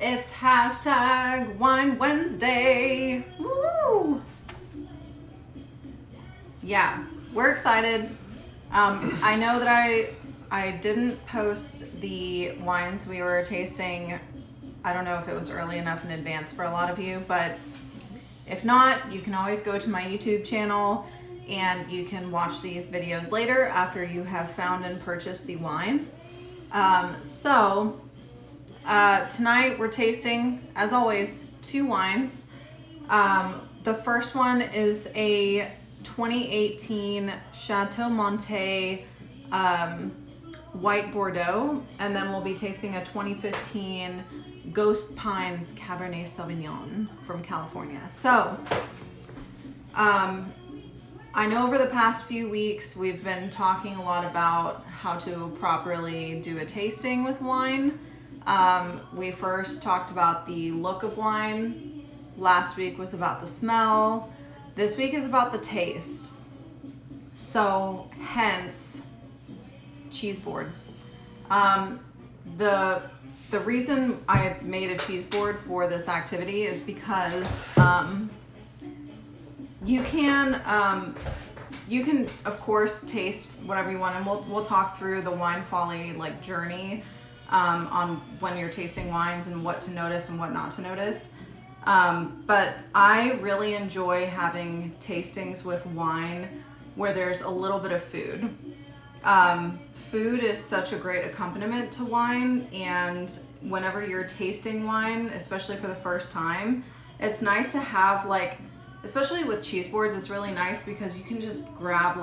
It's hashtag Wine Wednesday. Woo! Yeah, we're excited. I know that I didn't post the wines we were tasting. I don't know if it was early enough in advance for a lot of you, but if not, you can always go to my YouTube channel and you can watch these videos later after you have found and purchased the wine. Tonight we're tasting, as always, two wines. The first one is a 2018 Chateau Montet White Bordeaux, and then we'll be tasting a 2015 Ghost Pines Cabernet Sauvignon from California. So, I know over the past few weeks we've been talking a lot about how to properly do a tasting with wine. We first talked about the look of wine. Last week was about the smell. This week is about the taste. So, hence, cheese board. The reason I made a cheese board for this activity is because you can of course taste whatever you want, and we'll talk through the Wine Folly journey on when you're tasting wines and what to notice and what not to notice. But I really enjoy having tastings with wine where there's a little bit of food. Food is such a great accompaniment to wine, and whenever you're tasting wine, especially for the first time, it's nice to have especially with cheese boards, it's really nice because you can just grab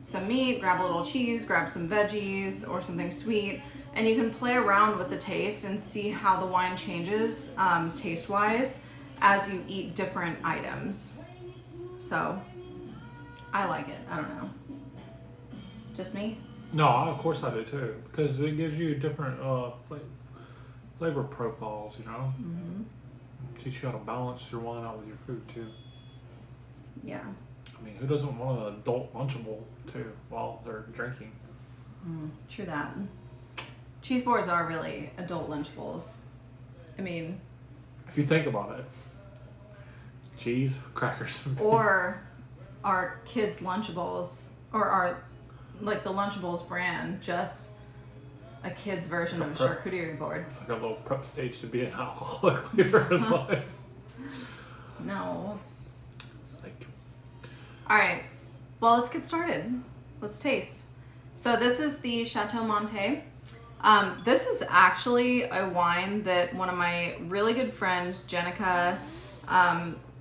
some meat, grab a little cheese, grab some veggies or something sweet, and you can play around with the taste and see how the wine changes taste-wise as you eat different items. So, I like it. I don't know. Just me? No, of course I do too, because it gives you different flavor profiles, you know? Mm-hmm. Teach you how to balance your wine out with your food too. Yeah. I mean, who doesn't want an adult Lunchable too while they're drinking? True that. Cheese boards are really adult Lunchables. I mean... If you think about it. Cheese, crackers. Or our kids' Lunchables, or our... the Lunchables brand, just a kid's version of a charcuterie board. It's like a little prep stage to be an alcoholic later in life. No. It's like... Alright, well, let's get started. Let's taste. So this is the Chateau Montet. This is actually a wine that one of my really good friends, Jenica,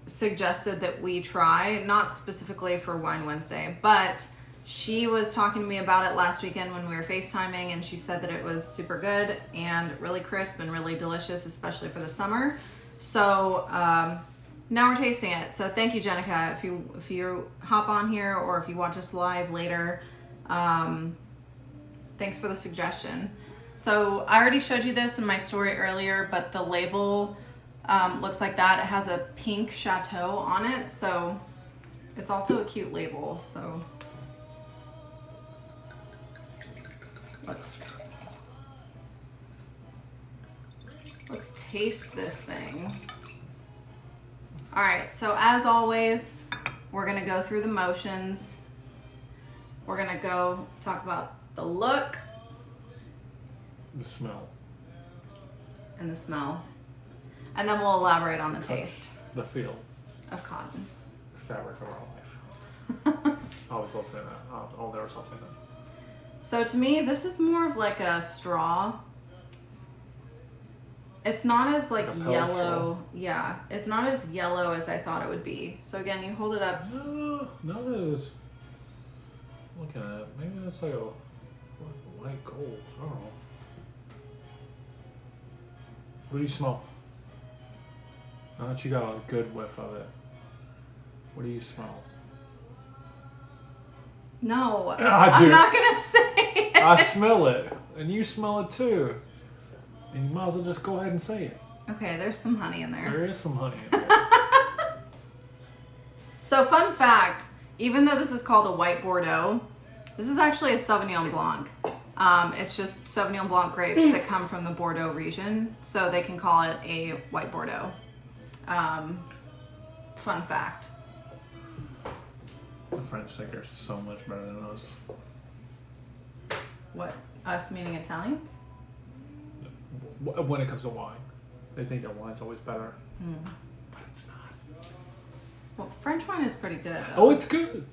suggested that we try, not specifically for Wine Wednesday, but she was talking to me about it last weekend when we were FaceTiming, and she said that it was super good and really crisp and really delicious, especially for the summer. So now we're tasting it. So thank you, Jenica. If you hop on here or if you watch us live later, thanks for the suggestion. So I already showed you this in my story earlier, but the label looks like that. It has a pink chateau on it, so it's also a cute label. So let's taste this thing. All right, so as always, we're gonna go through the motions. We're gonna go talk about the look, The smell. and the smell, and then we'll elaborate on the taste The feel. of cotton. The fabric of our life. I always love saying that. I'll never stop saying that. So to me, this is more of like a straw. It's not as a pale yellow. Yeah, it's not as yellow as I thought it would be. So again, you hold it up. No, that is. Looking at it, maybe that's like a light gold. I don't know. What do you smell? Now that you got a good whiff of it, what do you smell? No, I do. I'm not gonna say it. I smell it, and you smell it too. And you might as well just go ahead and say it. Okay, there's some honey in there. There is some honey in there. So fun fact, even though this is called a white Bordeaux, this is actually a Sauvignon Blanc. It's just Sauvignon Blanc grapes that come from the Bordeaux region, so they can call it a white Bordeaux. Fun fact. The French think they're so much better than us. What? Us meaning Italians? When it comes to wine, they think their wine's always better, but it's not. Well, French wine is pretty good. Though. Oh, it's good.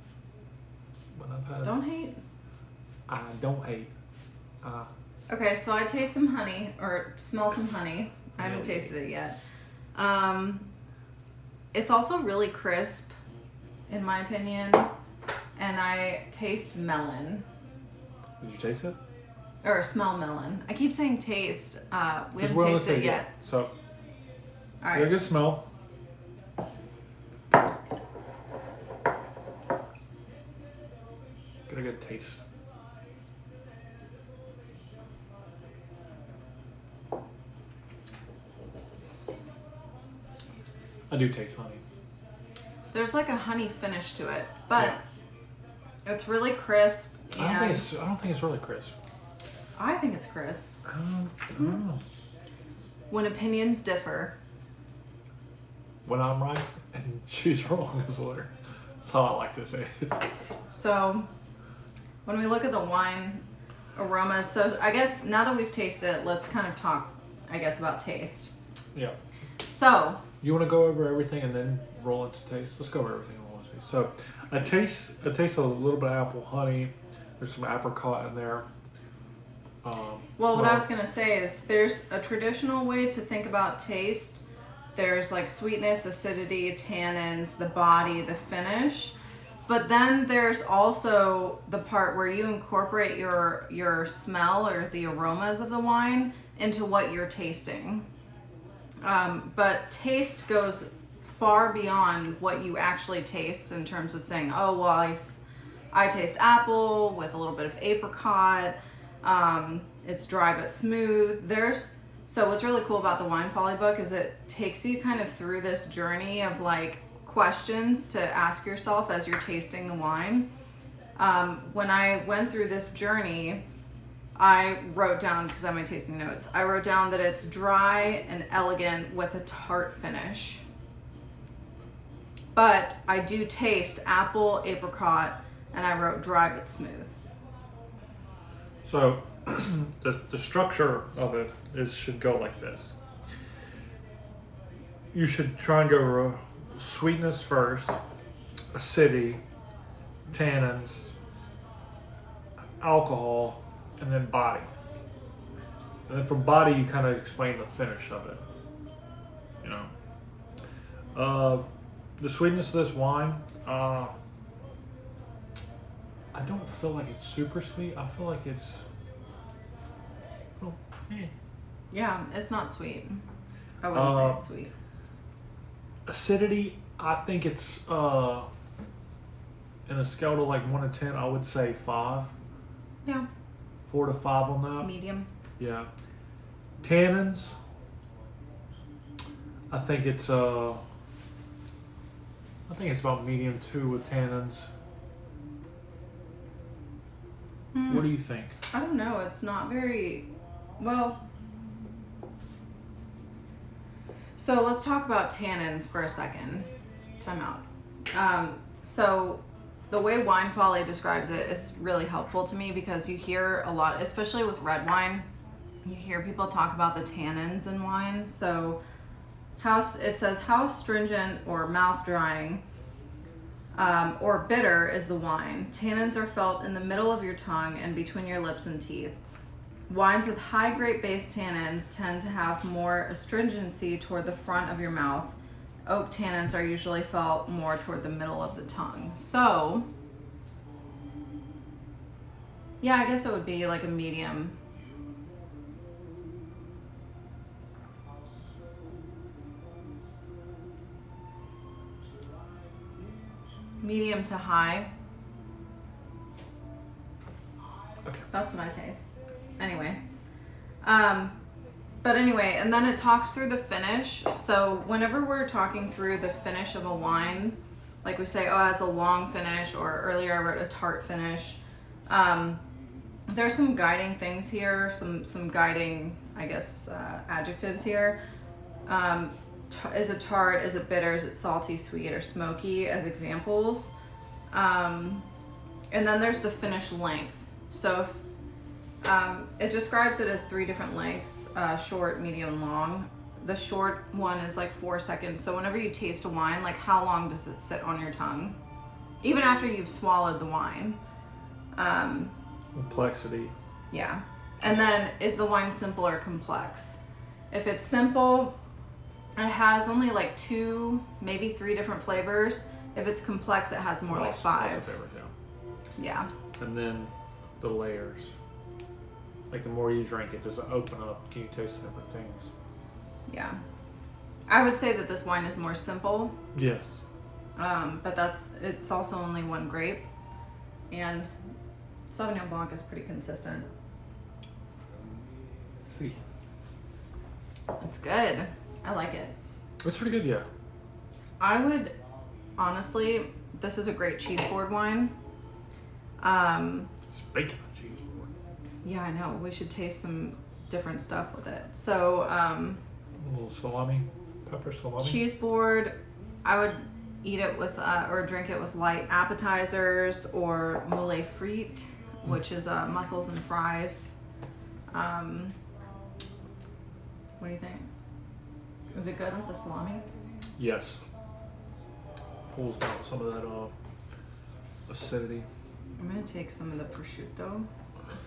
When I've had, Don't hate. I don't hate. Okay, so I taste some honey, or smell some honey. I haven't tasted it yet. It's also really crisp, in my opinion, and I taste melon. Did you taste it? Or smell melon. I keep saying taste. We 'Cause haven't we're on the tasted it table. yet. So, All get a right. good smell. Get a good taste. I do taste honey. There's like a honey finish to it, but it's really crisp. And I don't think it's really crisp. I think it's crisp. I don't know. When opinions differ, When I'm right and she's wrong is what. That's how I like to say it. so when we look at the wine aromas, so I guess now that we've tasted it, let's kind of talk, I guess, about taste. Yeah. So You want to go over everything and then roll into taste? Let's go over everything and roll into taste. So, I taste a little bit of apple honey. There's some apricot in there. well, what I was gonna say is there's a traditional way to think about taste. There's like sweetness, acidity, tannins, the body, the finish. But then there's also the part where you incorporate your smell or the aromas of the wine into what you're tasting. But taste goes far beyond what you actually taste in terms of saying, oh, well, I taste apple with a little bit of apricot. It's dry but smooth. So what's really cool about the Wine Folly book is it takes you kind of through this journey of like questions to ask yourself as you're tasting the wine. When I went through this journey, I wrote down, because I have my tasting notes, I wrote down that it's dry and elegant with a tart finish. But I do taste apple, apricot, and I wrote dry but smooth. So, the structure of it should go like this. You should try and go sweetness first, acidity, tannins, alcohol, and then body. And then from body, you kind of explain the finish of it. You know, the sweetness of this wine. I don't feel like it's super sweet. I feel like it's. Yeah, it's not sweet. I wouldn't say it's sweet. Acidity, I think it's in a scale to like 1 to 10, I would say 5. Yeah. 4 to 5 on that. Medium. Yeah. Tannins, I think it's about medium 2 with tannins. What do you think? I don't know. It's not very well. So let's talk about tannins for a second. Time out. So the way Wine Folly describes it is really helpful to me because you hear a lot, especially with red wine, you hear people talk about the tannins in wine. So it says how stringent or mouth drying or bitter is the wine. Tannins are felt in the middle of your tongue and between your lips and teeth. Wines with high grape-based tannins tend to have more astringency toward the front of your mouth. Oak tannins are usually felt more toward the middle of the tongue. So, yeah, I guess it would be like a medium. Medium to high. Okay. That's what I taste. Anyway. But anyway, and then it talks through the finish. So whenever we're talking through the finish of a wine, like we say, oh, it has a long finish, or earlier I wrote a tart finish. there's some guiding things here, some guiding, I guess, adjectives here. Is it tart? Is it bitter? Is it salty, sweet, or smoky? As examples. And then there's the finish length. So if, it describes it as 3 different lengths: short, medium, and long. The short one is like 4 seconds. So whenever you taste a wine, like how long does it sit on your tongue, even after you've swallowed the wine? Complexity. Yeah. And then, is the wine simple or complex? If it's simple, it has only like 2, maybe 3 different flavors. If it's complex, it has more like 5. Flavors, Yeah. and then the layers. Like the more you drink it, does it open up? Can you taste different things? Yeah. I would say that this wine is more simple, Yes. but it's also only 1 grape, and Sauvignon Blanc is pretty consistent. See. It's good. I like it. It's pretty good, yeah. I would, honestly, this is a great cheese board wine. Speaking of cheese board. Yeah, I know. We should taste some different stuff with it. So, A little salami, pepper salami. cheese board, I would eat it with, or drink it with light appetizers or moule frite, which is mussels and fries. What do you think? Is it good with the salami? Yes. Pulls down some of that acidity. I'm gonna take some of the prosciutto.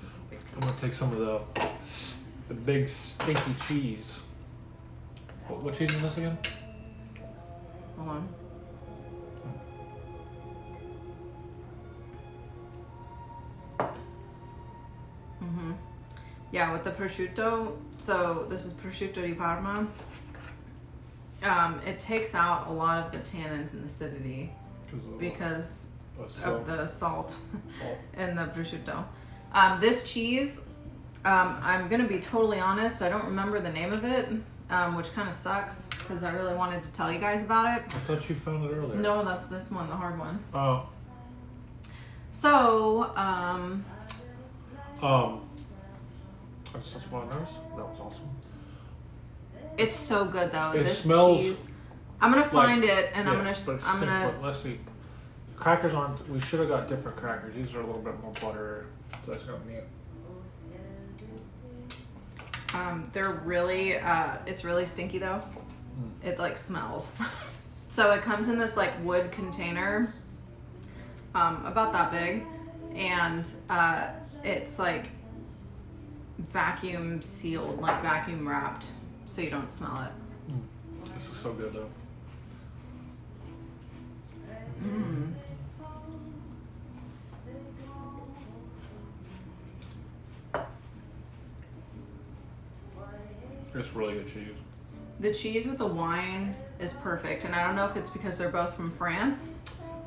It's a big I'm gonna take some of the big stinky cheese. What cheese is this again? Hold on. Yeah, with the prosciutto, so this is prosciutto di Parma. It takes out a lot of the tannins and acidity because of the salt in the prosciutto. This cheese, I'm gonna be totally honest, I don't remember the name of it, which kind of sucks because I really wanted to tell you guys about it. I thought you found it earlier. No, that's this one, the hard one. Oh. So, That's just one of those. That was awesome. it's so good though. It this smells cheese. I'm gonna find it and Yeah, but I'm gonna. let's see. Crackers aren't. We should have got different crackers. These are a little bit more butter. So that's got me. They're really. It's really stinky though. It like smells. So it comes in this like wood container, about that big, and it's like vacuum sealed, like vacuum wrapped, so you don't smell it. This is so good though. It's really good cheese. The cheese with the wine is perfect, and I don't know if it's because they're both from France.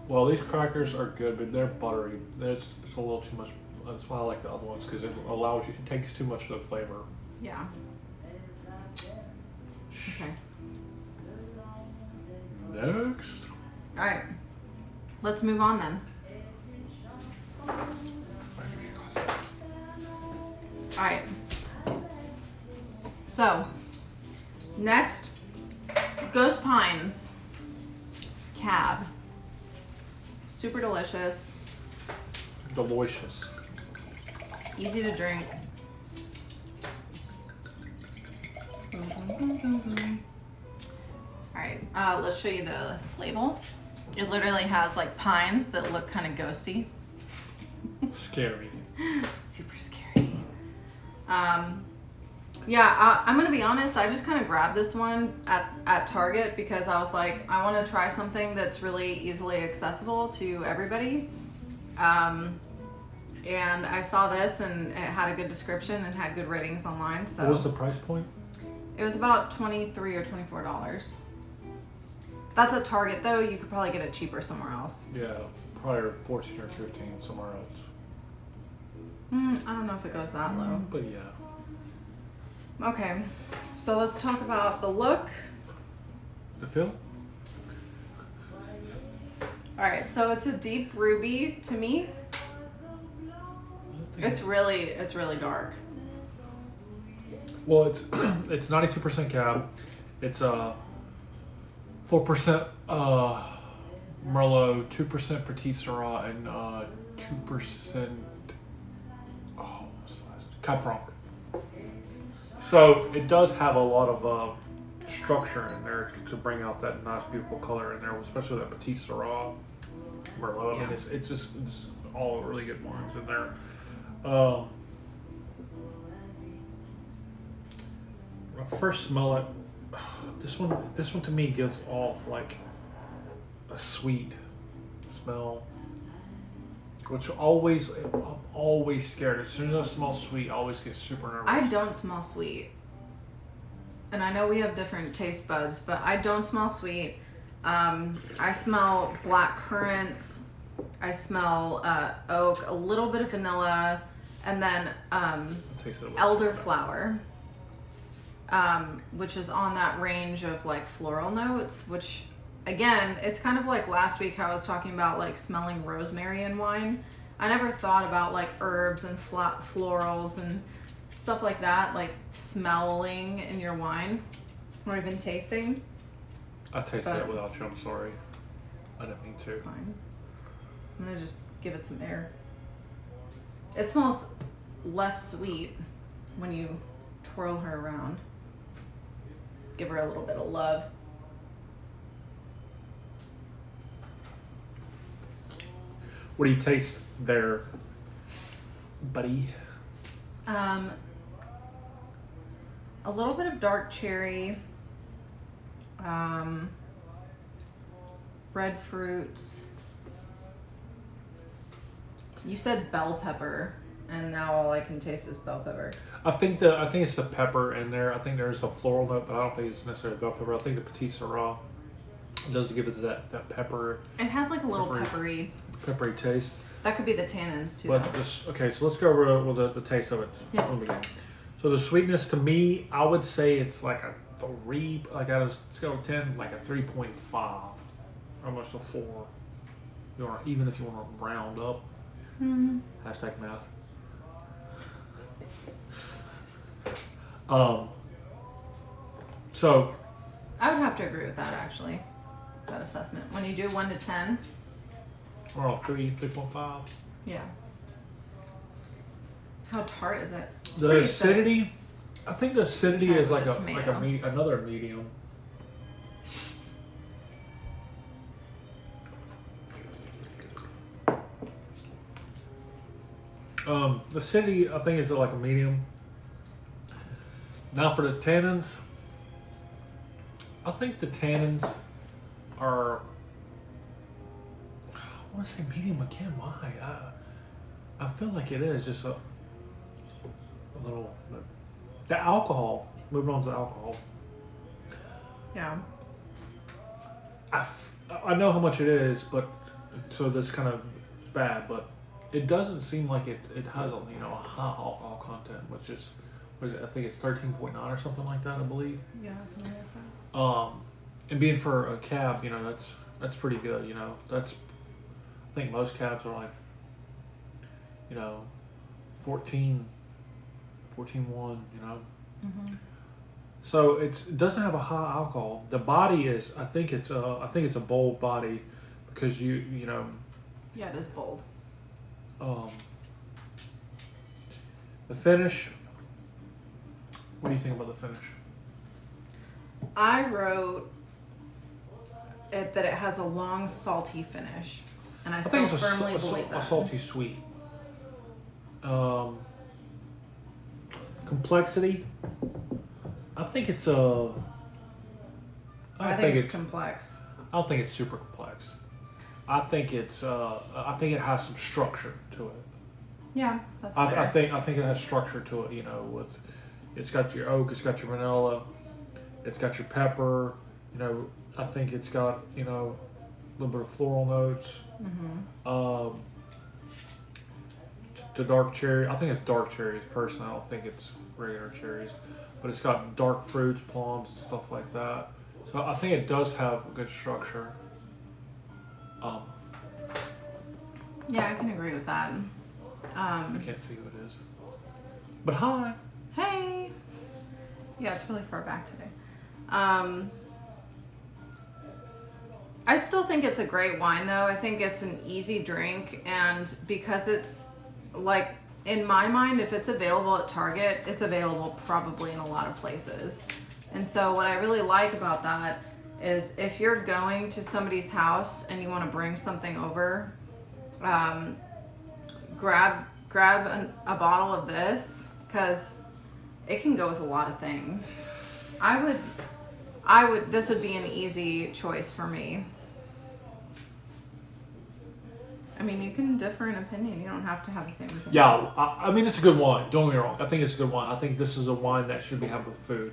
Well, these crackers are good, but they're buttery. It's a little too much. That's why I like the other ones because it allows you. It takes too much of the flavor. Yeah. Okay. Next. All right. Let's move on then. All right. So, next, Ghost Pines Cab. Super delicious, Delicious. easy to drink. All right, let's show you the label. It literally has like pines that look kind of ghosty. Scary. Super scary. Yeah, I'm gonna be honest. I just kind of grabbed this one at Target because I was like, I want to try something that's really easily accessible to everybody. And I saw this, and it had a good description and had good ratings online. So What was the price point? it was about $23 or $24. That's at Target though. You could probably get it cheaper somewhere else. Yeah, probably 14 or 15 somewhere else. I don't know if it goes that low. But yeah. Okay, so let's talk about the look. The feel? All right, so it's a deep ruby to me. It's really dark. Well, it's it's 92% cab. It's 4% Merlot, 2% Petit Syrah, and 2% Cab Franc. So it does have a lot of structure in there to bring out that nice, beautiful color in there, especially that Petit Syrah, Merlot. I mean, it's just all really good wines in there. When I first smell it, this one to me gives off like a sweet smell, which I'm always scared. As soon as I smell sweet, I always get super nervous. I don't smell sweet. And I know we have different taste buds, but I don't smell sweet. I smell black currants. I smell oak, a little bit of vanilla, and then elderflower, which is on that range of like floral notes, which again, it's kind of like last week how I was talking about like smelling rosemary in wine. I never thought about like herbs and florals and stuff like that, like smelling in your wine or even tasting. I tasted it without you, I'm sorry. I didn't mean to. It's fine. I'm gonna just give it some air. It smells less sweet when you twirl her around. Give her a little bit of love. What do you taste there, buddy? A little bit of dark cherry, red fruits. You said bell pepper, and now all I can taste is bell pepper. I think it's the pepper in there. I think there's a floral note, but I don't think it's necessarily bell pepper. I think the Petit Syrah does give it that pepper. It has like a little peppery taste. That could be the tannins too. But okay, so let's go over the taste of it. Yeah. From the beginning. So the sweetness to me, I would say it's like a 3. Like out of scale of 10, like a 3.5, almost a 4. Even if you want to round up. Mm-hmm. Hashtag math. So I would have to agree with that actually. That assessment. When you do 1 to 10. Well, 3.5. Yeah. How tart is it? It's The pretty acidity, I think the acidity Try is with like the a tomato. another medium. The acidity, I think, is like a medium. Now for the tannins, I think the tannins are, I want to say medium again. Why? I feel like it is just a little. The alcohol. Moving on to alcohol. Yeah. I know how much it is, but so that's kind of bad. But it doesn't seem like it has a high alcohol content, which is what is it? I think it's 13.9 or something like that. I believe. Yeah, something like that. And being for a cab, that's pretty good. That's I think most cabs are like 14, 14.1. Mm-hmm. So it doesn't have a high alcohol. The body is, I think it's a bold body, because Yeah, it is bold. The finish. What do you think about the finish? I wrote it that it has a long salty finish, and I still firmly believe that. A salty sweet. Complexity. I think it's a. I think it's complex. I don't think it's super complex. I think it's. I think it has some structure to it. Yeah, that's fair. I think it has structure to it. With it's got your oak, it's got your vanilla, it's got your pepper. I think it's got a little bit of floral notes. Mm-hmm. The dark cherry. I think it's dark cherries. Personally, I don't think it's regular cherries, but it's got dark fruits, plums, stuff like that. So I think it does have a good structure. Yeah, I can agree with that. I can't see who it is. But hi. Hey. Yeah, it's really far back today. I still think it's a great wine, though. I think it's an easy drink, and because it's like, in my mind, if it's available at Target, it's available probably in a lot of places. And so what I really like about that is if you're going to somebody's house and you want to bring something over, grab a bottle of this, because it can go with a lot of things. This would be an easy choice for me. I mean, you can differ in opinion. You don't have to have the same opinion. Yeah, I mean, it's a good wine. Don't get me wrong. I think it's a good wine. I think this is a wine that should be had with food.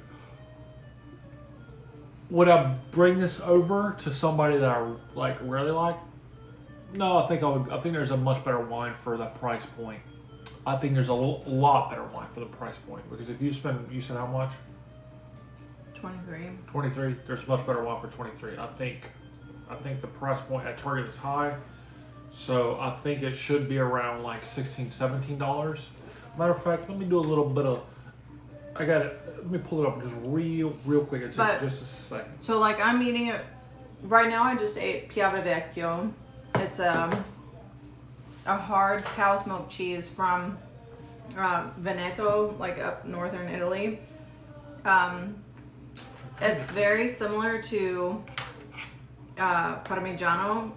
Would I bring this over to somebody that I really like? No, I think I would. I think there's a much better wine for the price point. I think there's a lot better wine for the price point, because if you said how much? 23. 23. There's much better wine for 23. I think the price point at Target is high. So I think it should be around like $16, $17. Matter of fact, let me do a little bit of. I got it. Let me pull it up just real quick. It's just a second. So like I'm eating it right now. I just ate Piave Vecchio. It's a hard cow's milk cheese from Veneto, like up northern Italy. It's very similar to Parmigiano.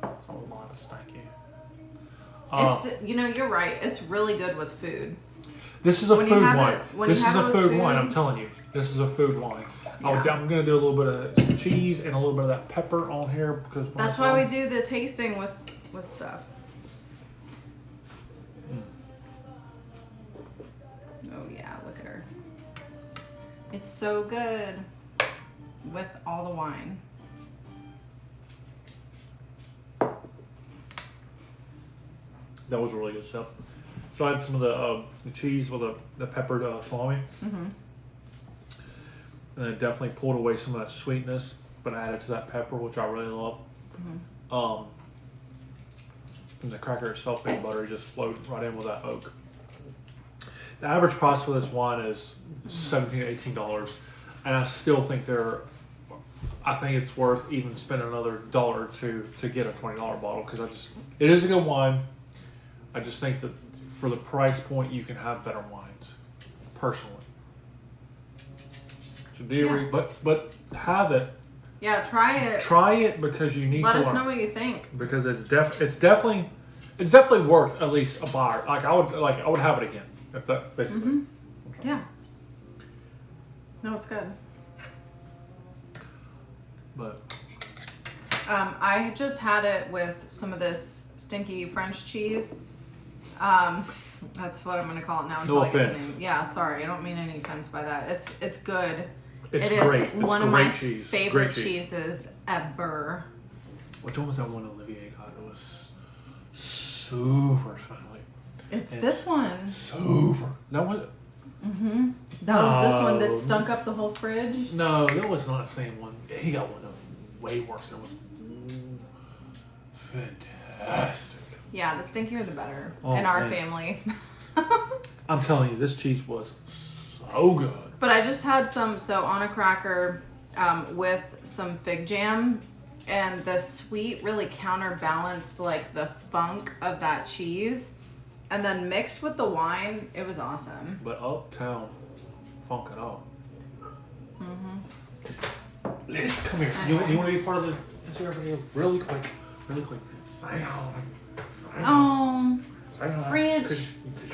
It's a lot of stanky. You're right. It's really good with food. This is a food wine. This is a food wine. I'm telling you, this is a food wine. Yeah. I'm gonna do a little bit of some cheese and a little bit of that pepper on here because that's why we do the tasting with stuff. Oh yeah, look at her. It's so good with all the wine. That was really good stuff. So I had some of the cheese with the peppered salami. Mm-hmm. And it definitely pulled away some of that sweetness, but I added to that pepper, which I really love. Mm-hmm. And the cracker itself being buttery just flowed right in with that oak. The average price for this wine is $17 to $18, and I still think I think it's worth even spending another $1 or $2 to get a $20 bottle, because it is a good wine. I just think that for the price point, you can have better wines, personally. So but have it. Yeah, try it. Try it because you need to learn. Let us know what you think. Because it's definitely worth at least a buy. I would have it again if that basically. Mm-hmm. Yeah. No, it's good. But I just had it with some of this stinky French cheese. That's what I'm going to call it now. No offense. Yeah, sorry. I don't mean any offense by that. It's good. It's great. It's one of my cheese. favorite cheeses ever. Which one was that one Olivier got? It was super smelly. It's this one. Super. That one? Mm-hmm. That was this one that stunk up the whole fridge? No, that was not the same one. He got one that was way worse. It was fantastic. Yeah, the stinkier the better in our family. I'm telling you, this cheese was so good. But I just had some, on a cracker with some fig jam, and the sweet really counterbalanced like the funk of that cheese, and then mixed with the wine, it was awesome. But Uptown funk it up. Mm-hmm. Liz, come here. You want to be part of the Instagram video really quick? Say hi. Oh, French. Because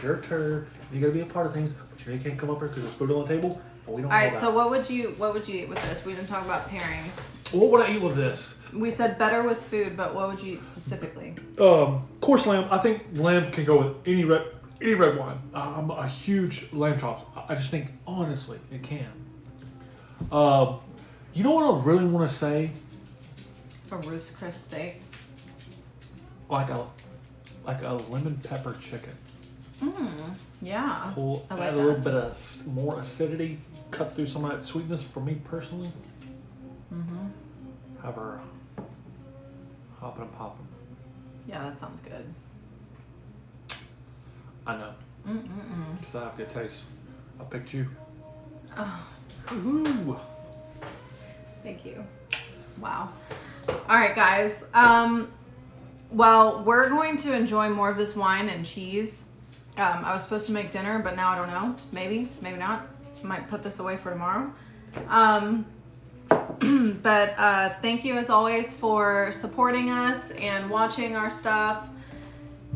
you're a turd. You got to be a part of things, but you can't come up here because there's food on the table. And we don't. All right. So what would you eat with this? We didn't talk about pairings. What would I eat with this? We said better with food, but what would you eat specifically? Course lamb. I think lamb can go with any red wine. I'm a huge lamb chops. I just think honestly it can. You know what I really want to say? A Ruth's Chris steak. Like a lemon pepper chicken. Yeah. Add a little bit of more acidity, cut through some of that sweetness for me personally. Mm-hmm. Have her Hopping and popping. Yeah, that sounds good. I know. Because I have good taste. I picked you. Oh, Ooh. thank you. Wow. All right, guys. Well, we're going to enjoy more of this wine and cheese. I was supposed to make dinner, but now I don't know. Maybe not. Might put this away for tomorrow. But thank you as always for supporting us and watching our stuff.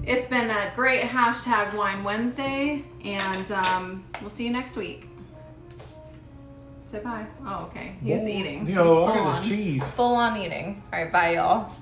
It's been a great #Wine Wednesday, and we'll see you next week. Say bye. Oh, okay. He's eating. Yo, He's look at this cheese. full on eating. All right, bye, y'all.